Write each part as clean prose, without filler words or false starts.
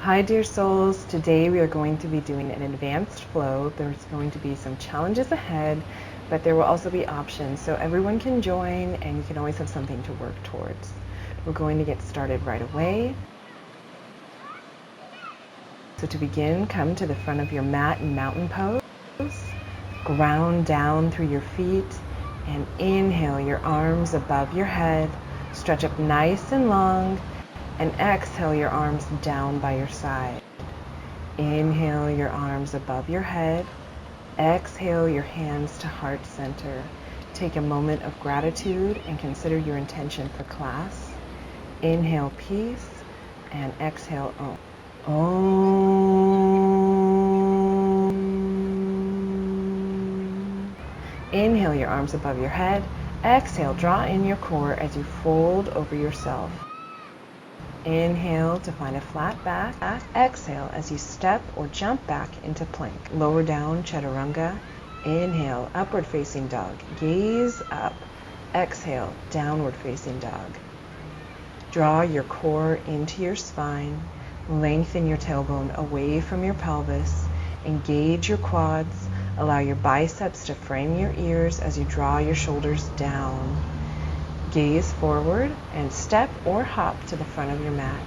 Hi dear souls, today we are going to be doing an advanced flow. There's going to be some challenges ahead, but there will also be options, so everyone can join and you can always have something to work towards. We're going to get started right away. So to begin, come to the front of your mat in mountain pose, ground down through your feet, and inhale your arms above your head, stretch up nice and long, and exhale your arms down by your side. Inhale your arms above your head. Exhale your hands to heart center. Take a moment of gratitude and consider your intention for class. Inhale peace and exhale Om. Om. Inhale your arms above your head. Exhale, draw in your core as you fold over yourself. Inhale to find a flat back. Exhale as you step or jump back into plank. Lower down, chaturanga. Inhale, upward facing dog. Gaze up. Exhale, downward facing dog. Draw your core into your spine. Lengthen your tailbone away from your pelvis. Engage your quads. Allow your biceps to frame your ears as you draw your shoulders down. Gaze forward and step or hop to the front of your mat.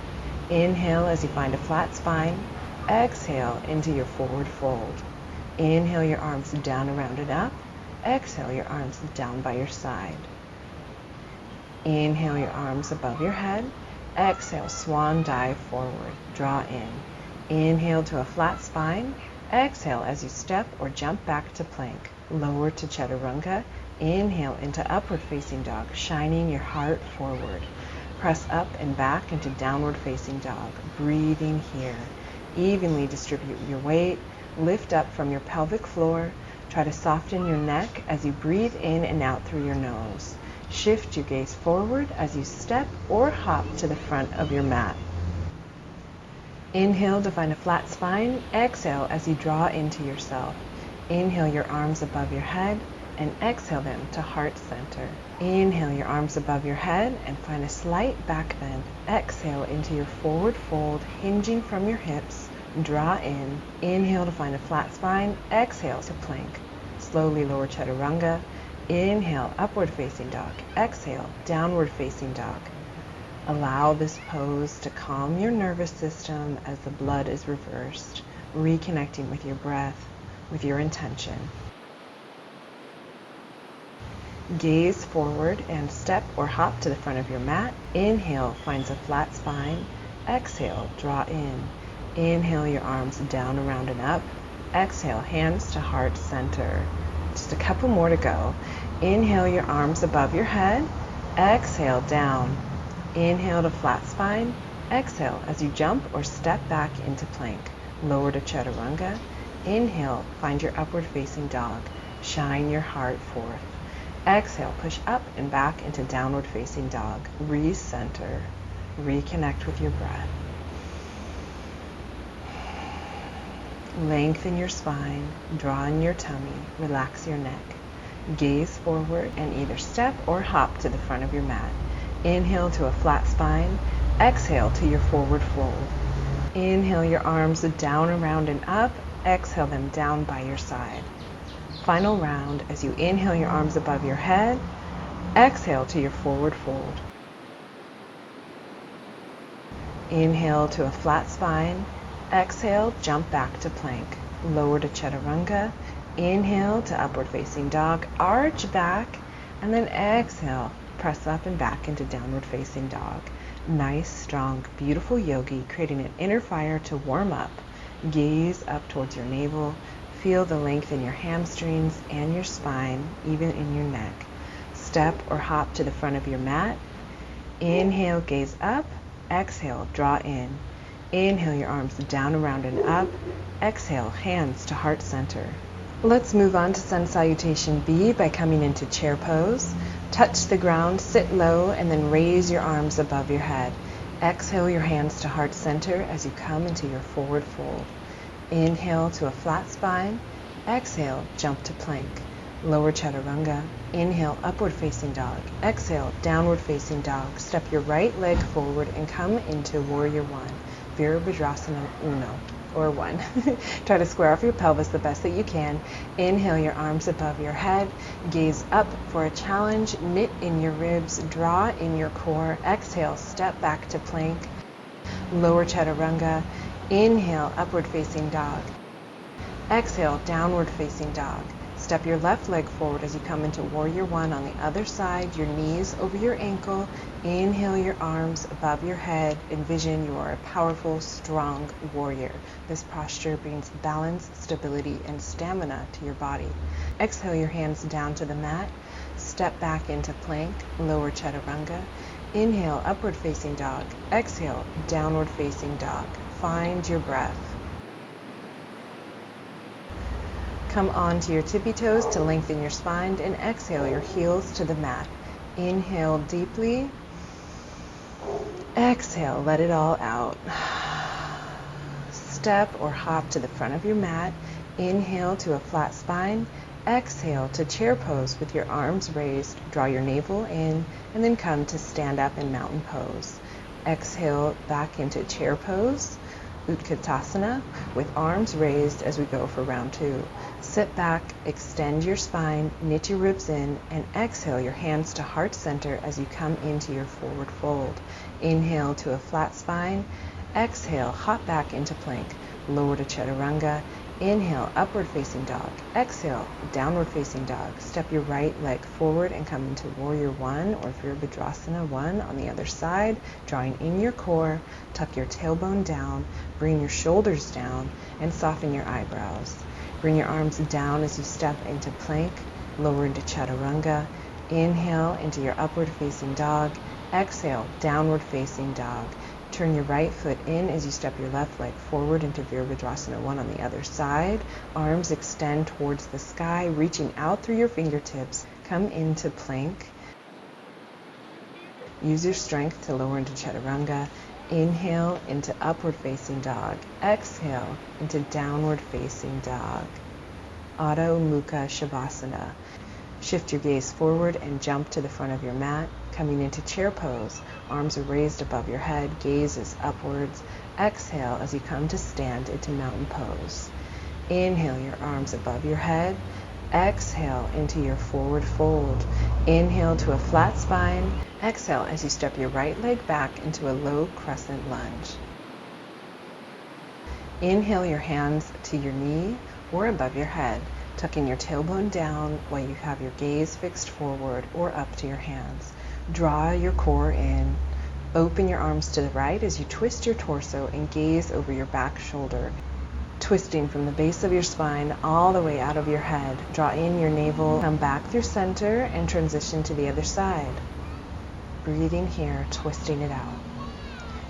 Inhale as you find a flat spine. Exhale into your forward fold. Inhale your arms down, around and up. Exhale your arms down by your side. Inhale your arms above your head. Exhale, swan dive forward. Draw in. Inhale to a flat spine. Exhale as you step or jump back to plank. Lower to chaturanga. Inhale into upward facing dog, shining your heart forward. Press up and back into downward facing dog, breathing here. Evenly distribute your weight. Lift up from your pelvic floor. Try to soften your neck as you breathe in and out through your nose. Shift your gaze forward as you step or hop to the front of your mat. Inhale to find a flat spine. Exhale as you draw into yourself. Inhale your arms above your head and exhale them to heart center. Inhale your arms above your head and find a slight back bend. Exhale into your forward fold, hinging from your hips. Draw in. Inhale to find a flat spine. Exhale to plank. Slowly lower chaturanga. Inhale, upward facing dog. Exhale, downward facing dog. Allow this pose to calm your nervous system as the blood is reversed, reconnecting with your breath, with your intention. Gaze forward and step or hop to the front of your mat. Inhale finds a flat spine. Exhale, draw in. Inhale your arms down, around and up. Exhale, hands to heart center. Just a couple more to go. Inhale your arms above your head. Exhale, down. Inhale to flat spine. Exhale as you jump or step back into plank. Lower to chaturanga. Inhale, find your upward facing dog. Shine your heart forth. Exhale, push up and back into downward facing dog. Recenter. Reconnect with your breath. Lengthen your spine. Draw in your tummy. Relax your neck. Gaze forward and either step or hop to the front of your mat. Inhale to a flat spine. Exhale to your forward fold. Inhale your arms down, around and up. Exhale them down by your side. Final round as you inhale your arms above your head. Exhale to your forward fold. Inhale to a flat spine. Exhale, jump back to plank. Lower to chaturanga. Inhale to upward facing dog. Arch back and then exhale. Press up and back into downward facing dog. Nice, strong, beautiful yogi, creating an inner fire to warm up. Gaze up towards your navel. Feel the length in your hamstrings and your spine, even in your neck. Step or hop to the front of your mat. Inhale, gaze up. Exhale, draw in. Inhale your arms down, around and up. Exhale, hands to heart center. Let's move on to Sun Salutation B by coming into chair pose. Touch the ground, sit low, and then raise your arms above your head. Exhale your hands to heart center as you come into your forward fold. Inhale to a flat spine. Exhale, jump to plank. Lower chaturanga. Inhale, upward facing dog. Exhale, downward facing dog. Step your right leg forward and come into warrior one. Virabhadrasana Uno, or 1. Try to square off your pelvis the best that you can. Inhale your arms above your head. Gaze up for a challenge. Knit in your ribs. Draw in your core. Exhale, step back to plank. Lower chaturanga. Inhale, upward facing dog. Exhale, downward facing dog. Step your left leg forward as you come into warrior 1 on the other side, your knees over your ankle. Inhale your arms above your head. Envision you are a powerful, strong warrior. This posture brings balance, stability, and stamina to your body. Exhale your hands down to the mat. Step back into plank, lower chaturanga. Inhale, upward facing dog. Exhale, downward facing dog. Find your breath. Come onto your tippy toes to lengthen your spine and exhale your heels to the mat. Inhale deeply. Exhale, let it all out. Step or hop to the front of your mat. Inhale to a flat spine. Exhale to chair pose with your arms raised. Draw your navel in and then come to stand up in mountain pose. Exhale back into chair pose. Utkatasana with arms raised as we go for round 2. Sit back, extend your spine, knit your ribs in, and exhale your hands to heart center as you come into your forward fold. Inhale to a flat spine. Exhale, hop back into plank. Lower to chaturanga. Inhale, upward facing dog. Exhale, downward facing dog. Step your right leg forward and come into warrior 1 or Virabhadrasana 1 on the other side, drawing in your core. Tuck your tailbone down, bring your shoulders down, and soften your eyebrows. Bring your arms down as you step into plank, lower into chaturanga. Inhale into your upward facing dog. Exhale, downward facing dog. Turn your right foot in as you step your left leg forward into Virabhadrasana 1 on the other side. Arms extend towards the sky, reaching out through your fingertips. Come into plank. Use your strength to lower into chaturanga. Inhale into upward facing dog. Exhale into downward facing dog. Adho Mukha Shavasana. Shift your gaze forward and jump to the front of your mat. Coming into chair pose, arms are raised above your head, gaze is upwards. Exhale as you come to stand into mountain pose. Inhale your arms above your head. Exhale into your forward fold. Inhale to a flat spine. Exhale as you step your right leg back into a low crescent lunge. Inhale your hands to your knee or above your head, tucking your tailbone down while you have your gaze fixed forward or up to your hands. Draw your core in. Open your arms to the right as you twist your torso and gaze over your back shoulder, twisting from the base of your spine all the way out of your head. Draw in your navel, come back through center, and transition to the other side. Breathing here, twisting it out.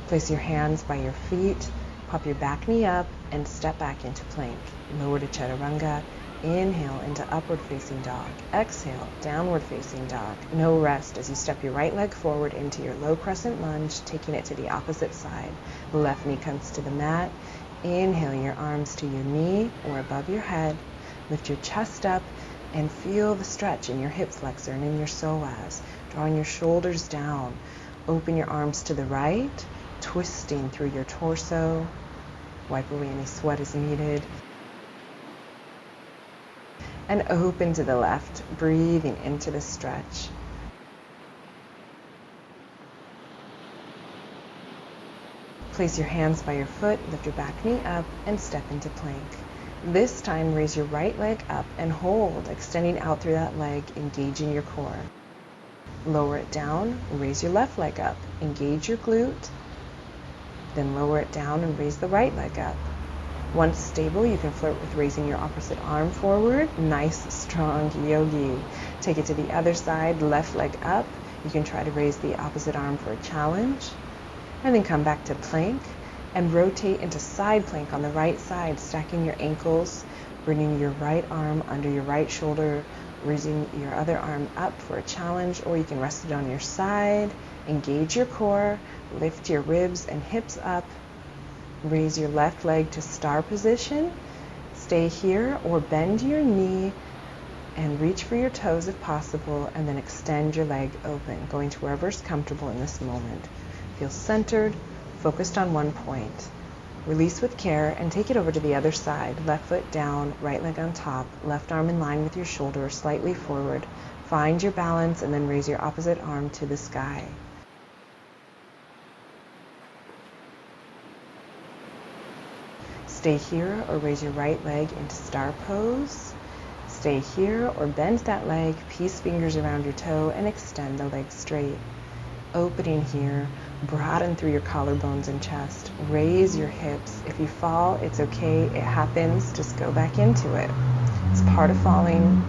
Place your hands by your feet, pop your back knee up, and step back into plank. Lower to chaturanga. Inhale into upward facing dog. Exhale, downward facing dog. No rest as you step your right leg forward into your low crescent lunge, taking it to the opposite side. The left knee comes to the mat. Inhale your arms to your knee or above your head. Lift your chest up and feel the stretch in your hip flexor and in your psoas. Drawing your shoulders down. Open your arms to the right, twisting through your torso. Wipe away any sweat as needed. And open to the left, breathing into the stretch. Place your hands by your foot, lift your back knee up, and step into plank. This time, raise your right leg up and hold, extending out through that leg, engaging your core. Lower it down, raise your left leg up, engage your glute, then lower it down and raise the right leg up. Once stable, you can flirt with raising your opposite arm forward. Nice, strong yogi. Take it to the other side, left leg up. You can try to raise the opposite arm for a challenge. And then come back to plank and rotate into side plank on the right side, stacking your ankles, bringing your right arm under your right shoulder, raising your other arm up for a challenge, or you can rest it on your side. Engage your core, lift your ribs and hips up. Raise your left leg to star position. Stay here or bend your knee and reach for your toes if possible, and then extend your leg open, going to wherever's comfortable in this moment. Feel centered, focused on one point. Release with care and take it over to the other side. Left foot down, right leg on top, left arm in line with your shoulder, slightly forward. Find your balance and then raise your opposite arm to the sky. Stay here or raise your right leg into star pose. Stay here or bend that leg, peace fingers around your toe, and extend the leg straight. Opening here, broaden through your collarbones and chest. Raise your hips. If you fall, it's okay. It happens. Just go back into it. It's part of falling.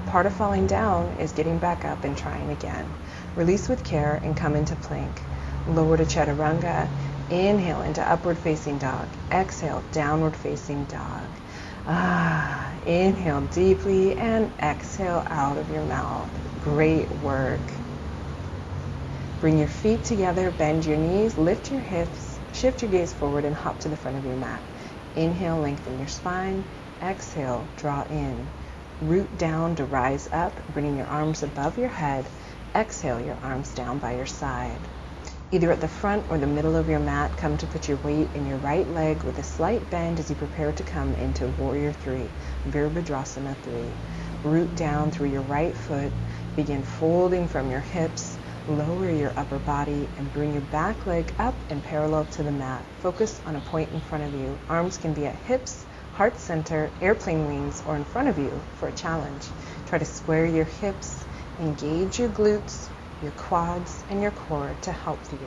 Part of falling down is getting back up and trying again. Release with care and come into plank. Lower to chaturanga. Inhale into upward facing dog. Exhale, downward facing dog. Inhale deeply and exhale out of your mouth. Great work. Bring your feet together, bend your knees, lift your hips, shift your gaze forward and hop to the front of your mat. Inhale, lengthen your spine. Exhale, draw in. Root down to rise up, bringing your arms above your head. Exhale, your arms down by your side. Either at the front or the middle of your mat, come to put your weight in your right leg with a slight bend as you prepare to come into Warrior 3, Virabhadrasana 3. Root down through your right foot, begin folding from your hips, lower your upper body and bring your back leg up and parallel to the mat. Focus on a point in front of you. Arms can be at hips, heart center, airplane wings, or in front of you for a challenge. Try to square your hips, engage your glutes, your quads, and your core to help you.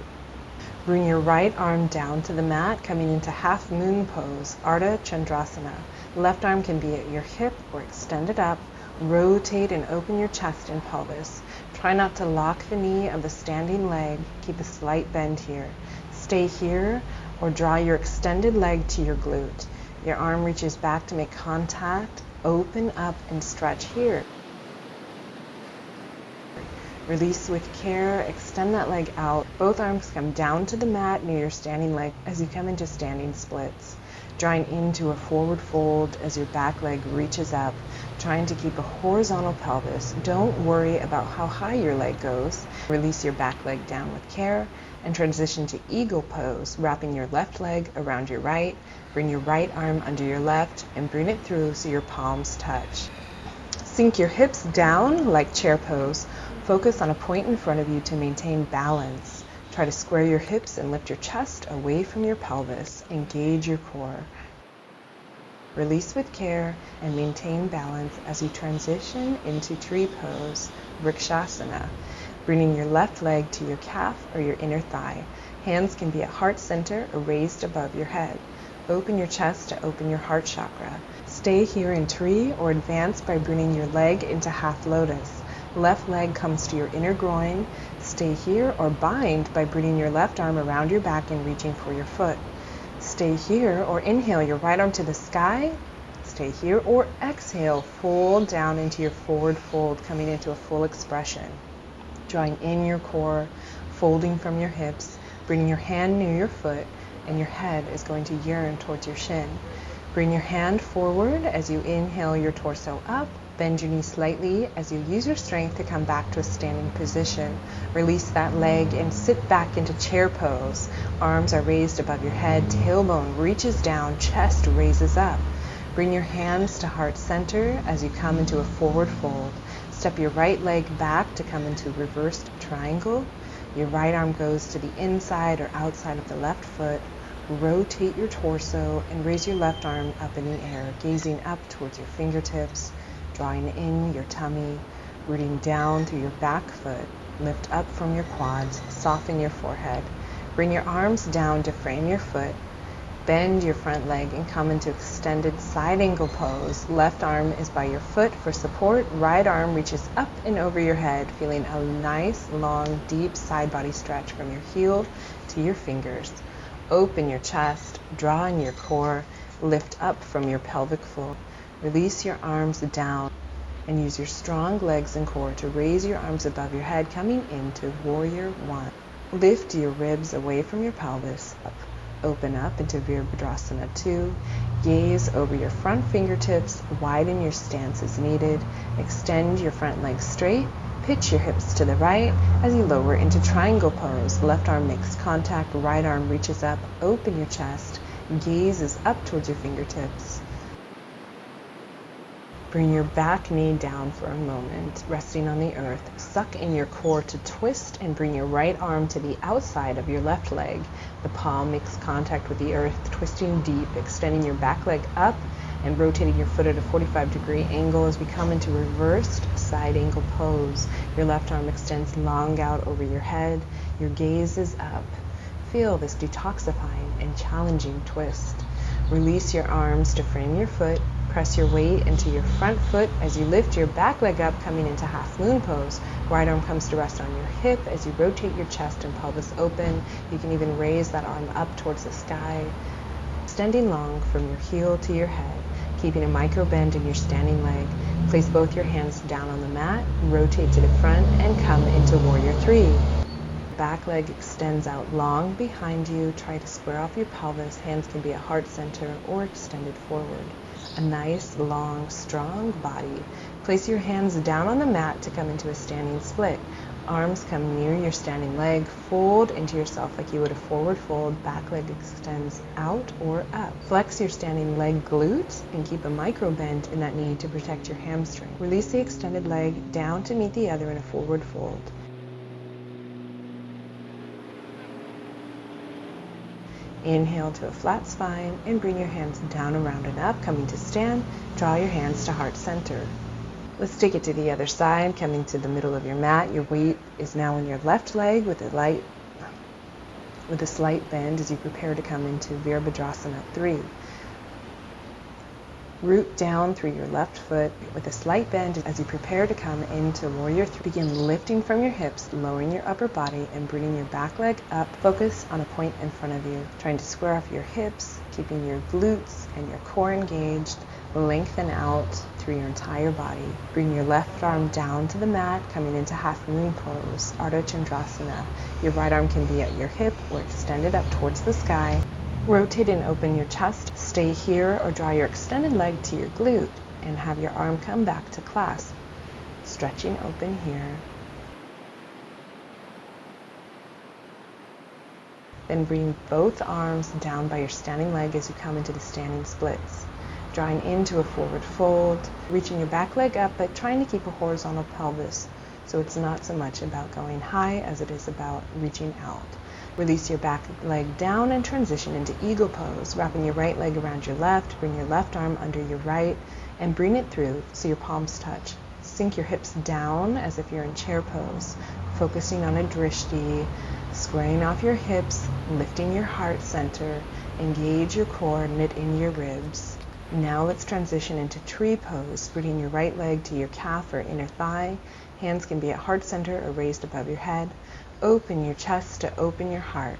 Bring your right arm down to the mat, coming into half moon pose, Ardha Chandrasana. Left arm can be at your hip or extended up. Rotate and open your chest and pelvis. Try not to lock the knee of the standing leg. Keep a slight bend here. Stay here or draw your extended leg to your glute. Your arm reaches back to make contact. Open up and stretch here. Release with care, extend that leg out. Both arms come down to the mat near your standing leg as you come into standing splits. Drawing into a forward fold as your back leg reaches up, trying to keep a horizontal pelvis. Don't worry about how high your leg goes. Release your back leg down with care and transition to eagle pose, wrapping your left leg around your right. Bring your right arm under your left and bring it through so your palms touch. Sink your hips down like chair pose. Focus on a point in front of you to maintain balance. Try to square your hips and lift your chest away from your pelvis. Engage your core. Release with care and maintain balance as you transition into tree pose, Vrikshasana, bringing your left leg to your calf or your inner thigh. Hands can be at heart center or raised above your head. Open your chest to open your heart chakra. Stay here in tree or advance by bringing your leg into half lotus. Left leg comes to your inner groin. Stay here or bind by bringing your left arm around your back and reaching for your foot. Stay here or inhale your right arm to the sky. Stay here or exhale, fold down into your forward fold, coming into a full expression. Drawing in your core, folding from your hips, bringing your hand near your foot, and your head is going to yearn towards your shin. Bring your hand forward as you inhale your torso up. Bend your knee slightly as you use your strength to come back to a standing position. Release that leg and sit back into chair pose. Arms are raised above your head, tailbone reaches down, chest raises up. Bring your hands to heart center as you come into a forward fold. Step your right leg back to come into reversed triangle. Your right arm goes to the inside or outside of the left foot. Rotate your torso and raise your left arm up in the air, gazing up towards your fingertips. Drawing in your tummy, rooting down through your back foot. Lift up from your quads, soften your forehead. Bring your arms down to frame your foot. Bend your front leg and come into extended side angle pose. Left arm is by your foot for support. Right arm reaches up and over your head, feeling a nice, long, deep side body stretch from your heel to your fingers. Open your chest, draw in your core, lift up from your pelvic floor. Release your arms down and use your strong legs and core to raise your arms above your head, coming into Warrior 1. Lift your ribs away from your pelvis. Open up into Virabhadrasana 2. Gaze over your front fingertips. Widen your stance as needed. Extend your front leg straight. Pitch your hips to the right as you lower into triangle pose. Left arm makes contact. Right arm reaches up. Open your chest. Gaze is up towards your fingertips. Bring your back knee down for a moment, resting on the earth. Suck in your core to twist and bring your right arm to the outside of your left leg. The palm makes contact with the earth, twisting deep, extending your back leg up and rotating your foot at a 45-degree angle as we come into reversed side angle pose. Your left arm extends long out over your head. Your gaze is up. Feel this detoxifying and challenging twist. Release your arms to frame your foot. Press your weight into your front foot as you lift your back leg up, coming into half moon pose. Right arm comes to rest on your hip as you rotate your chest and pelvis open. You can even raise that arm up towards the sky, extending long from your heel to your head, keeping a micro bend in your standing leg. Place both your hands down on the mat, rotate to the front, and come into Warrior 3. Back leg extends out long behind you. Try to square off your pelvis. Hands can be at heart center or extended forward. A nice, long, strong body. Place your hands down on the mat to come into a standing split. Arms come near your standing leg. Fold into yourself like you would a forward fold. Back leg extends out or up. Flex your standing leg glute and keep a micro bend in that knee to protect your hamstring. Release the extended leg down to meet the other in a forward fold. Inhale to a flat spine and bring your hands down, around, and up. Coming to stand, draw your hands to heart center. Let's take it to the other side, coming to the middle of your mat. Your weight is now in your left leg with a slight bend as you prepare to come into Virabhadrasana 3. Root down through your left foot with a slight bend as you prepare to come into Warrior 3. Begin lifting from your hips, lowering your upper body, and bringing your back leg up. Focus on a point in front of you, trying to square off your hips, keeping your glutes and your core engaged. Lengthen out through your entire body. Bring your left arm down to the mat, coming into half moon pose, Ardha Chandrasana. Your right arm can be at your hip or extended up towards the sky. Rotate and open your chest. Stay here or draw your extended leg to your glute and have your arm come back to clasp. Stretching open here. Then bring both arms down by your standing leg as you come into the standing splits. Drawing into a forward fold, reaching your back leg up, but trying to keep a horizontal pelvis. So it's not so much about going high as it is about reaching out. Release your back leg down and transition into eagle pose, wrapping your right leg around your left. Bring your left arm under your right and bring it through so your palms touch. Sink your hips down as if you're in chair pose, focusing on a drishti, squaring off your hips, lifting your heart center, engage your core, knit in your ribs. Now let's transition into tree pose, bringing your right leg to your calf or inner thigh. Hands can be at heart center or raised above your head. Open your chest to open your heart.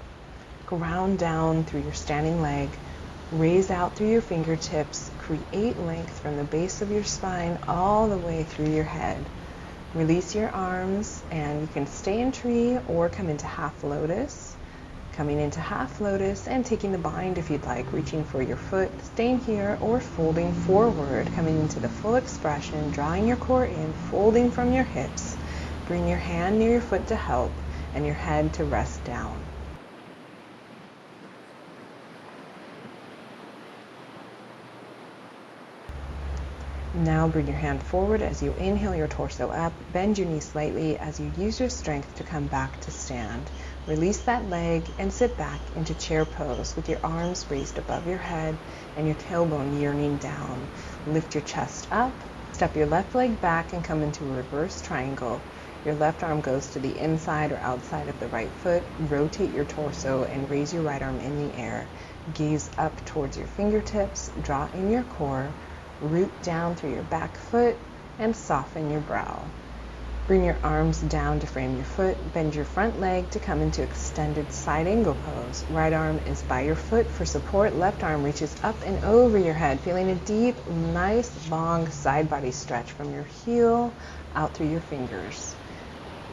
Ground down through your standing leg. Raise out through your fingertips. Create length from the base of your spine all the way through your head. Release your arms and you can stay in tree or come into half lotus. Coming into half lotus and taking the bind if you'd like, reaching for your foot, staying here or folding forward, coming into the full expression, drawing your core in, folding from your hips. Bring your hand near your foot to help and your head to rest down. Now bring your hand forward as you inhale your torso up. Bend your knee slightly as you use your strength to come back to stand. Release that leg and sit back into chair pose with your arms raised above your head and your tailbone yearning down. Lift your chest up, step your left leg back and come into a reverse triangle. Your left arm goes to the inside or outside of the right foot. Rotate your torso and raise your right arm in the air. Gaze up towards your fingertips, draw in your core, root down through your back foot and soften your brow. Bring your arms down to frame your foot. Bend your front leg to come into extended side angle pose. Right arm is by your foot for support. Left arm reaches up and over your head, feeling a deep, nice, long side body stretch from your heel out through your fingers.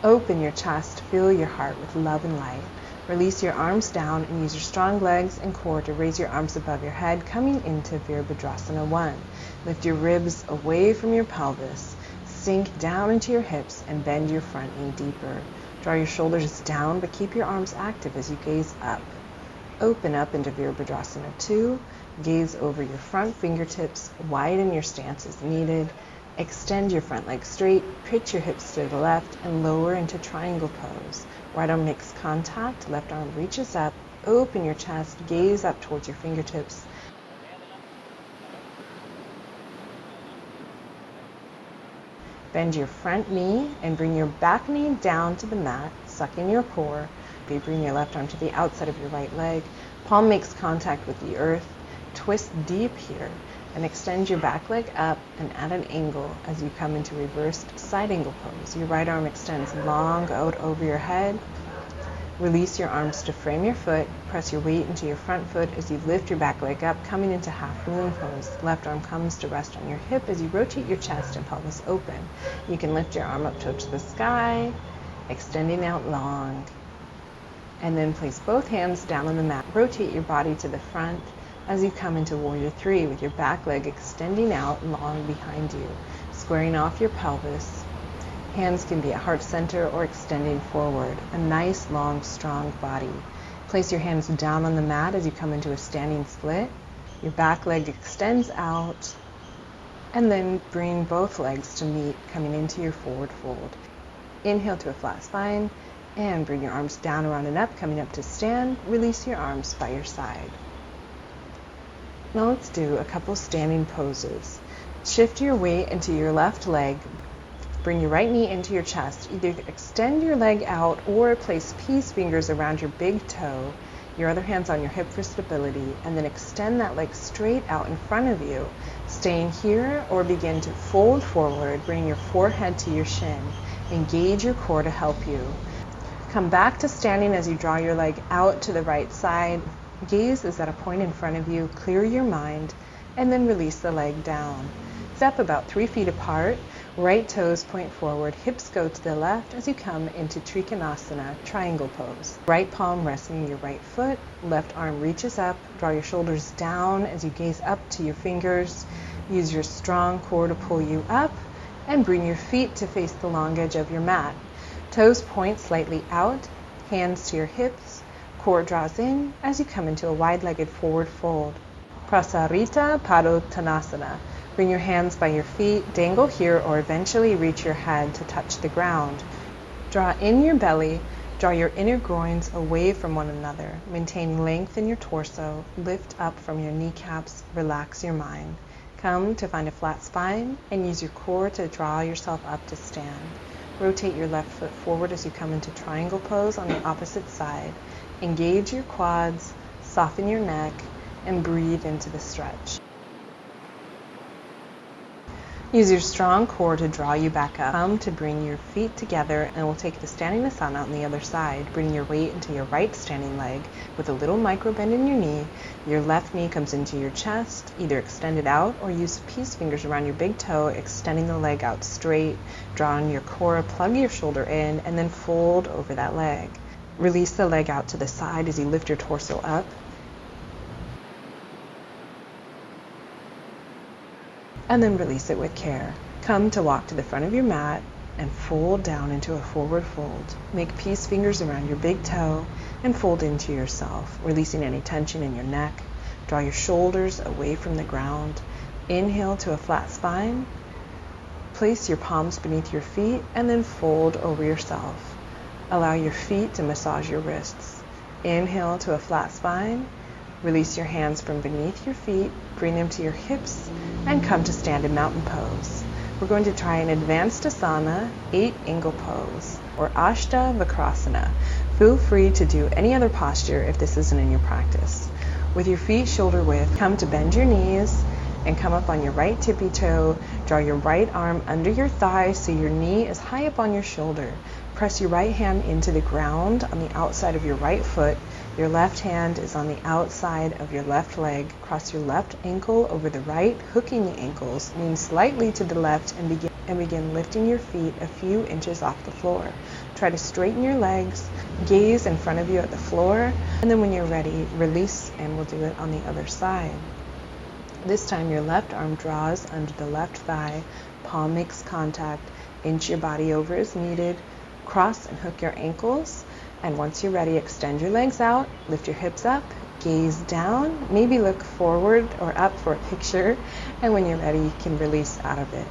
Open your chest, fill your heart with love and light. Release your arms down and use your strong legs and core to raise your arms above your head, coming into Virabhadrasana 1. Lift your ribs away from your pelvis. Sink down into your hips and bend your front knee deeper. Draw your shoulders down, but keep your arms active as you gaze up. Open up into Virabhadrasana 2. Gaze over your front fingertips, widen your stance as needed. Extend your front leg straight, pitch your hips to the left, and lower into triangle pose. Right arm makes contact, left arm reaches up. Open your chest, gaze up towards your fingertips. Bend your front knee and bring your back knee down to the mat. Suck in your core. Bring your left arm to the outside of your right leg. Palm makes contact with the earth. Twist deep here and extend your back leg up and at an angle as you come into reversed side angle pose. Your right arm extends long out over your head. Release your arms to frame your foot. Press your weight into your front foot as you lift your back leg up, coming into half moon pose. Left arm comes to rest on your hip as you rotate your chest and pelvis open. You can lift your arm up towards the sky, extending out long. And then place both hands down on the mat. Rotate your body to the front as you come into Warrior 3 with your back leg extending out long behind you, squaring off your pelvis. Hands can be at heart center or extending forward. A nice, long, strong body. Place your hands down on the mat as you come into a standing split. Your back leg extends out. And then bring both legs to meet, coming into your forward fold. Inhale to a flat spine. And bring your arms down, around, and up, coming up to stand. Release your arms by your side. Now let's do a couple standing poses. Shift your weight into your left leg. Bring your right knee into your chest. Either extend your leg out or place peace fingers around your big toe. Your other hand's on your hip for stability. And then extend that leg straight out in front of you. Staying here or begin to fold forward. Bring your forehead to your shin. Engage your core to help you. Come back to standing as you draw your leg out to the right side. Gaze is at a point in front of you. Clear your mind and then release the leg down. Step about 3 feet apart. Right toes point forward. Hips go to the left as you come into Trikonasana, triangle pose. Right palm resting your right foot. Left arm reaches up. Draw your shoulders down as you gaze up to your fingers. Use your strong core to pull you up and bring your feet to face the long edge of your mat. Toes point slightly out, hands to your hips, core draws in as you come into a wide-legged forward fold. Prasarita Padottanasana. Bring your hands by your feet, dangle here or eventually reach your head to touch the ground. Draw in your belly, draw your inner groins away from one another. Maintain length in your torso, lift up from your kneecaps, relax your mind. Come to find a flat spine and use your core to draw yourself up to stand. Rotate your left foot forward as you come into triangle pose on the opposite side. Engage your quads, soften your neck, and breathe into the stretch. Use your strong core to draw you back up. Come to bring your feet together and we'll take the standing asana on the other side. Bring your weight into your right standing leg with a little micro bend in your knee. Your left knee comes into your chest. Either extend it out or use peace fingers around your big toe, extending the leg out straight. Draw on your core, plug your shoulder in, and then fold over that leg. Release the leg out to the side as you lift your torso up. And then release it with care. Come to walk to the front of your mat and fold down into a forward fold. Make peace fingers around your big toe and fold into yourself, releasing any tension in your neck. Draw your shoulders away from the ground. Inhale to a flat spine. Place your palms beneath your feet and then fold over yourself. Allow your feet to massage your wrists. Inhale to a flat spine. Release your hands from beneath your feet, bring them to your hips, and come to stand in mountain pose. We're going to try an advanced asana, 8 angle pose, or Ashta Vakrasana. Feel free to do any other posture if this isn't in your practice. With your feet shoulder width, come to bend your knees and come up on your right tippy toe. Draw your right arm under your thigh so your knee is high up on your shoulder. Press your right hand into the ground on the outside of your right foot. Your left hand is on the outside of your left leg. Cross your left ankle over the right, hooking the ankles. Lean slightly to the left and begin lifting your feet a few inches off the floor. Try to straighten your legs, gaze in front of you at the floor, and then when you're ready, release, and we'll do it on the other side. This time your left arm draws under the left thigh, palm makes contact, inch your body over as needed, cross and hook your ankles. And once you're ready, extend your legs out, lift your hips up, Gaze down, maybe look forward or up for a picture, and when you're ready, you can release out of it.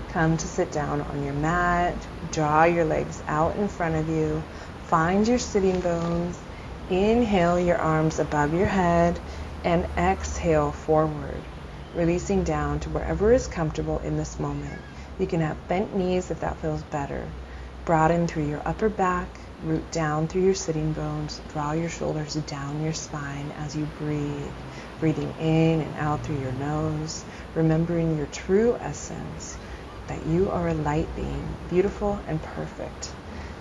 Come to sit down on your mat, draw your legs out in front of you, find your sitting bones, inhale your arms above your head, and exhale forward, releasing down to wherever is comfortable in this moment. You can have bent knees if that feels better. Broaden through your upper back, root down through your sitting bones, draw your shoulders down your spine as you breathe, breathing in and out through your nose, remembering your true essence, that you are a light being, beautiful and perfect.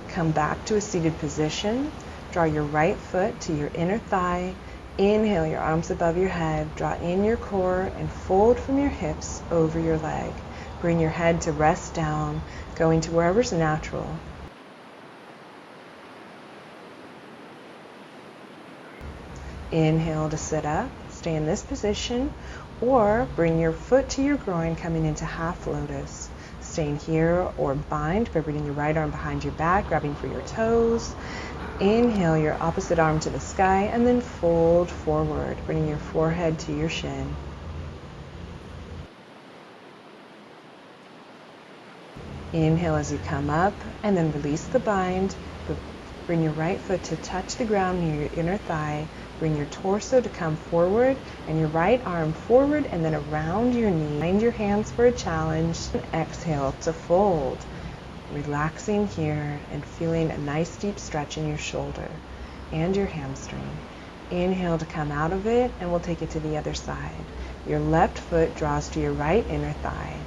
Come back to a seated position, draw your right foot to your inner thigh, inhale your arms above your head, draw in your core and fold from your hips over your leg. Bring your head to rest down, going to wherever's natural. Inhale to sit up, stay in this position, or bring your foot to your groin, coming into half lotus. Staying here or bind by bringing your right arm behind your back, grabbing for your toes. Inhale your opposite arm to the sky and then fold forward, bringing your forehead to your shin. Inhale as you come up and then release the bind. Bring your right foot to touch the ground near your inner thigh. Bring your torso to come forward and your right arm forward and then around your knee. Find your hands for a challenge. And exhale to fold. Relaxing here and feeling a nice deep stretch in your shoulder and your hamstring. Inhale to come out of it, and we'll take it to the other side. Your left foot draws to your right inner thigh.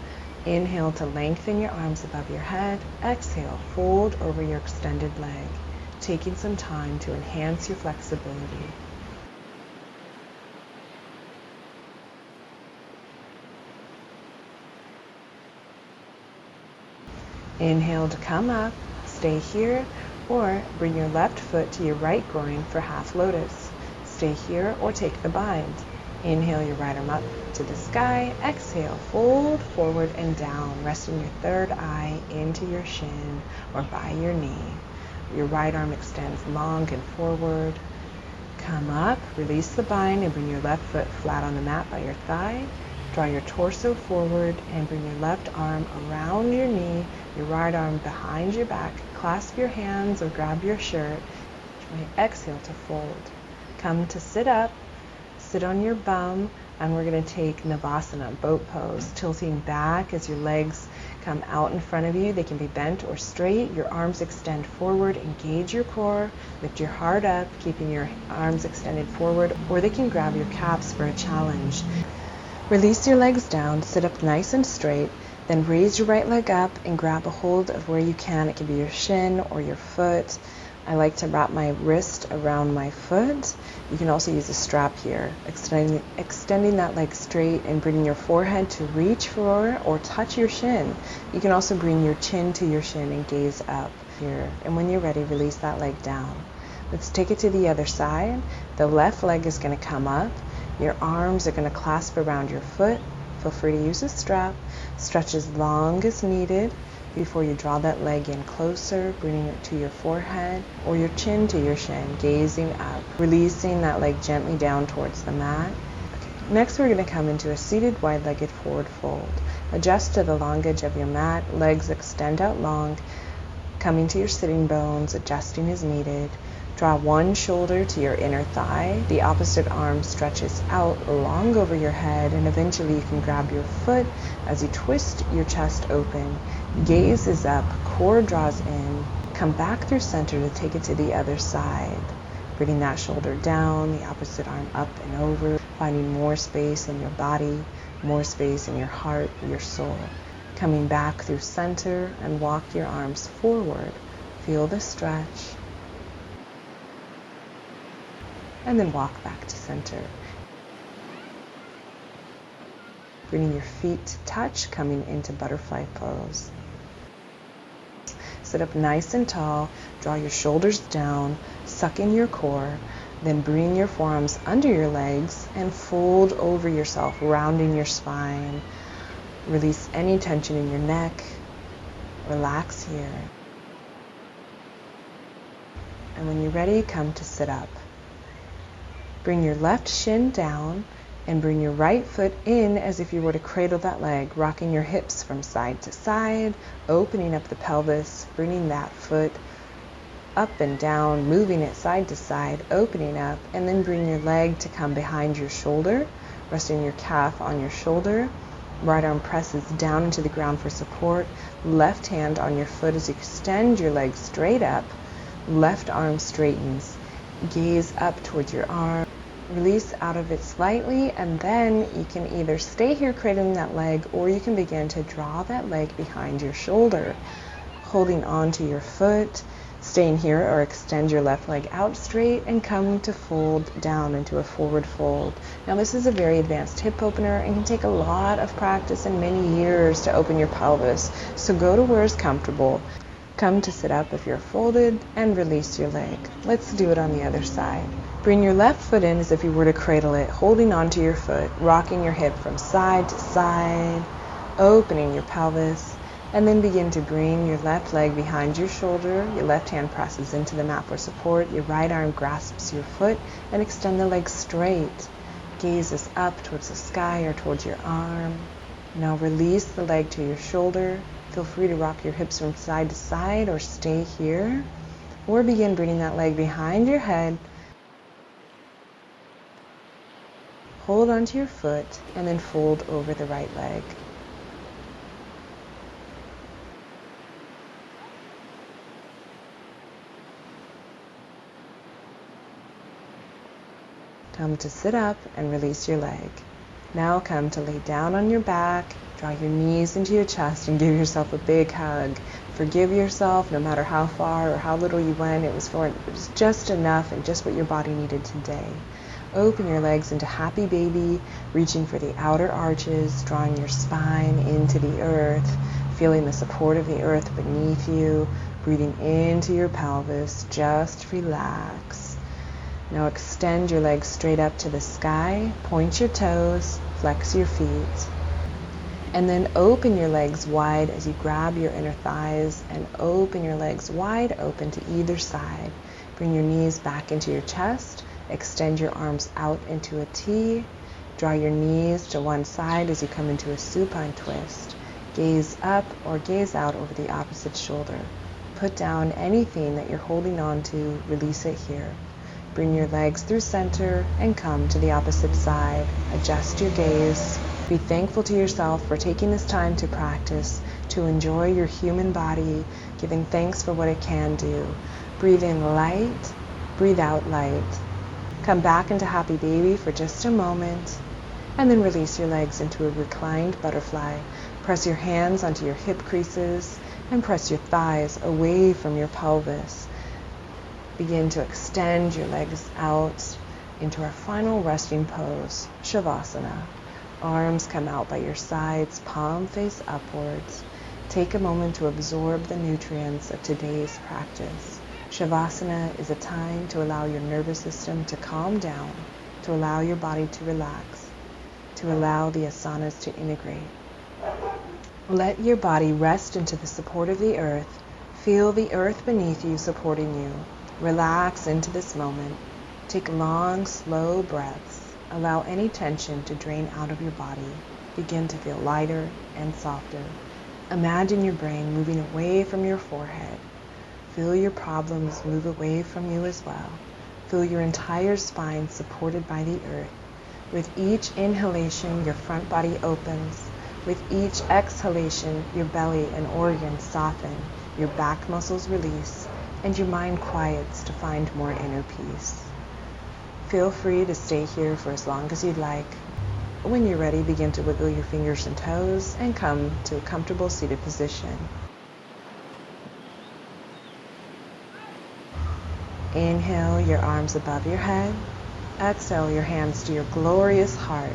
Inhale to lengthen your arms above your head. Exhale, fold over your extended leg, taking some time to enhance your flexibility. Inhale to come up, stay here, or bring your left foot to your right groin for half lotus. Stay here or take the bind. Inhale your right arm up to the sky. Exhale, fold forward and down, resting your third eye into your shin or by your knee. Your right arm extends long and forward. Come up, release the bind, and bring your left foot flat on the mat by your thigh. Draw your torso forward and bring your left arm around your knee, your right arm behind your back. Clasp your hands or grab your shirt. Exhale to fold. Come to sit up, sit on your bum, and we're going to take Shavasana, boat pose, tilting back as your legs come out in front of you. They can be bent or straight. Your arms extend forward, engage your core, lift your heart up, keeping your arms extended forward, or they can grab your calves for a challenge. Release your legs down, sit up nice and straight, then raise your right leg up and grab a hold of where you can. It can be your shin or your foot. I like to wrap my wrist around my foot. You can also use a strap here, extending that leg straight and bringing your forehead to reach for or touch your shin. You can also bring your chin to your shin and gaze up here. And when you're ready, release that leg down. Let's take it to the other side. The left leg is going to come up. Your arms are going to clasp around your foot. Feel free to use a strap. Stretch as long as needed before you draw that leg in closer, bringing it to your forehead or your chin to your shin, gazing up, releasing that leg gently down towards the mat. Okay. Next, we're going to come into a seated wide-legged forward fold. Adjust to the long edge of your mat, legs extend out long, coming to your sitting bones, adjusting as needed. Draw one shoulder to your inner thigh. The opposite arm stretches out long over your head, and eventually you can grab your foot as you twist your chest open. Gaze is up, core draws in. Come back through center to take it to the other side. Bringing that shoulder down, the opposite arm up and over, finding more space in your body, more space in your heart, your soul. Coming back through center and walk your arms forward. Feel the stretch. And then walk back to center. Bringing your feet to touch, coming into butterfly pose. Sit up nice and tall, draw your shoulders down, suck in your core, then bring your forearms under your legs and fold over yourself, rounding your spine. Release any tension in your neck. Relax here. And when you're ready, come to sit up. Bring your left shin down and bring your right foot in as if you were to cradle that leg, rocking your hips from side to side, opening up the pelvis, bringing that foot up and down, moving it side to side, opening up, and then bring your leg to come behind your shoulder, resting your calf on your shoulder. Right arm presses down into the ground for support. Left hand on your foot as you extend your leg straight up. Left arm straightens. Gaze up towards your arm. Release out of it slightly, and then you can either stay here cradling that leg, or you can begin to draw that leg behind your shoulder, holding on to your foot, staying here, or extend your left leg out straight and come to fold down into a forward fold. Now this is a very advanced hip opener and can take a lot of practice and many years to open your pelvis. So go to where is comfortable. Come to sit up if you're folded and release your leg. Let's do it on the other side. Bring your left foot in as if you were to cradle it, holding onto your foot, rocking your hip from side to side, opening your pelvis, and then begin to bring your left leg behind your shoulder. Your left hand presses into the mat for support. Your right arm grasps your foot and extend the leg straight. Gazes up towards the sky or towards your arm. Now release the leg to your shoulder. Feel free to rock your hips from side to side or stay here. Or begin bringing that leg behind your head. Hold onto your foot and then fold over the right leg. Come to sit up and release your leg. Now come to lay down on your back, draw your knees into your chest and give yourself a big hug. Forgive yourself no matter how far or how little you went. It was just enough and just what your body needed today. Open your legs into happy baby, reaching for the outer arches, drawing your spine into the earth, feeling the support of the earth beneath you, breathing into your pelvis. Just relax. Now extend your legs straight up to the sky, point your toes, flex your feet, and then open your legs wide as you grab your inner thighs and open your legs wide open to either side. Bring your knees back into your chest, extend your arms out into a T, draw your knees to one side as you come into a supine twist. Gaze up or gaze out over the opposite shoulder. Put down anything that you're holding on to, release it here. Bring your legs through center and come to the opposite side. Adjust your gaze. Be thankful to yourself for taking this time to practice, to enjoy your human body, giving thanks for what it can do. Breathe in light, breathe out light. Come back into happy baby for just a moment, and then release your legs into a reclined butterfly. Press your hands onto your hip creases and press your thighs away from your pelvis. Begin to extend your legs out into our final resting pose, Shavasana. Arms come out by your sides, palm face upwards. Take a moment to absorb the nutrients of today's practice. Shavasana is a time to allow your nervous system to calm down, to allow your body to relax, to allow the asanas to integrate. Let your body rest into the support of the earth. Feel the earth beneath you supporting you. Relax into this moment. Take long, slow breaths. Allow any tension to drain out of your body. Begin to feel lighter and softer. Imagine your brain moving away from your forehead. Feel your problems move away from you as well. Feel your entire spine supported by the earth. With each inhalation, your front body opens. With each exhalation, your belly and organs soften. Your back muscles release. And your mind quiets to find more inner peace. Feel free to stay here for as long as you'd like. When you're ready, begin to wiggle your fingers and toes and come to a comfortable seated position. Inhale your arms above your head. Exhale your hands to your glorious heart.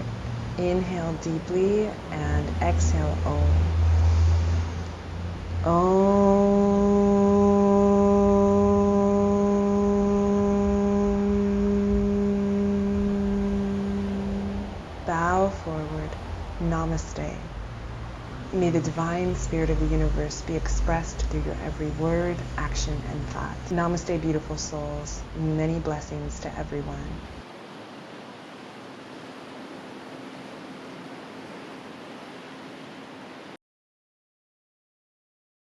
Inhale deeply and exhale Om. Om. Bow forward. Namaste. May the divine spirit of the universe be expressed through your every word, action, and thought. Namaste, beautiful souls. Many blessings to everyone.